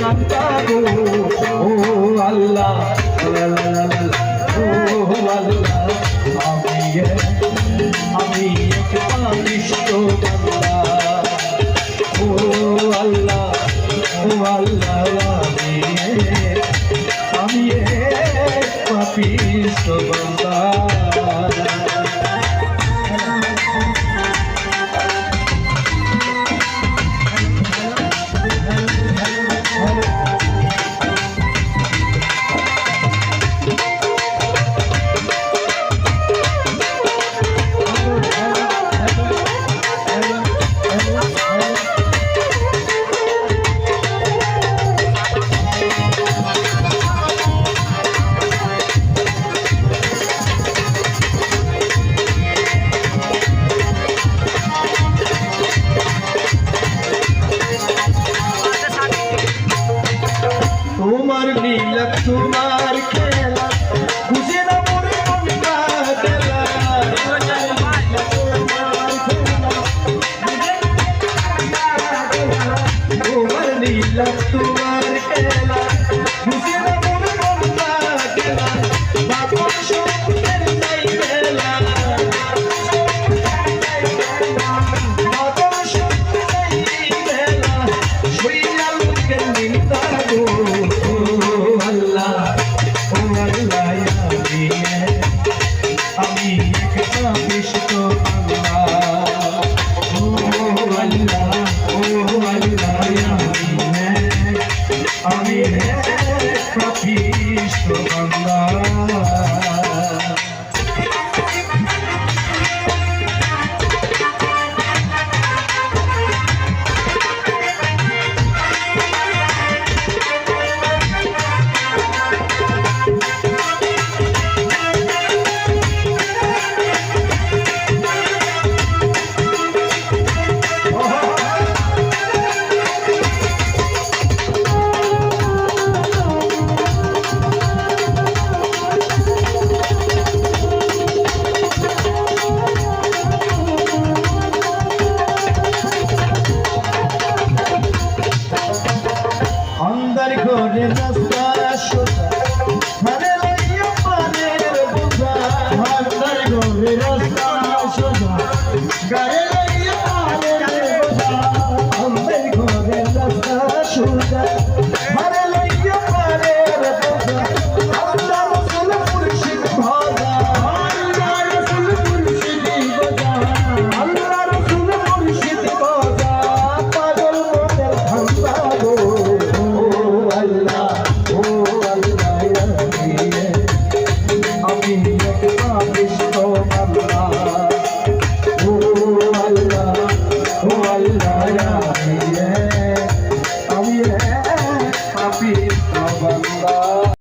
কান্তাবো ও আল্লাহ ও আল্লাহ আমি এক পাপিষ্ঠ বান্দা ও আল্লাহ আমি এক পাপিষ্ঠ বান্দা তোমার লীলা তোমার খেলা বুঝে না মনে মনটা খেলা তোমার লীলা তোমার খেলা বুঝে না মনে মনটা খেলা বাপন সত্যের নাই খেলা বাপন সত্যের নাই খেলা শৈলা লোকের নিন্দা গো আমি এক পাপিষ্ঠ বান্দা ও আল্লাহ আমি এক পাপিষ্ঠ বান্দা अंदर घोरे रास्ता सोचा माने लइया पानेर बुझा अंदर घोरे रास्ता सोचा गाए लइया पानेर बुझा अंदर घोरे रास्ता सोचा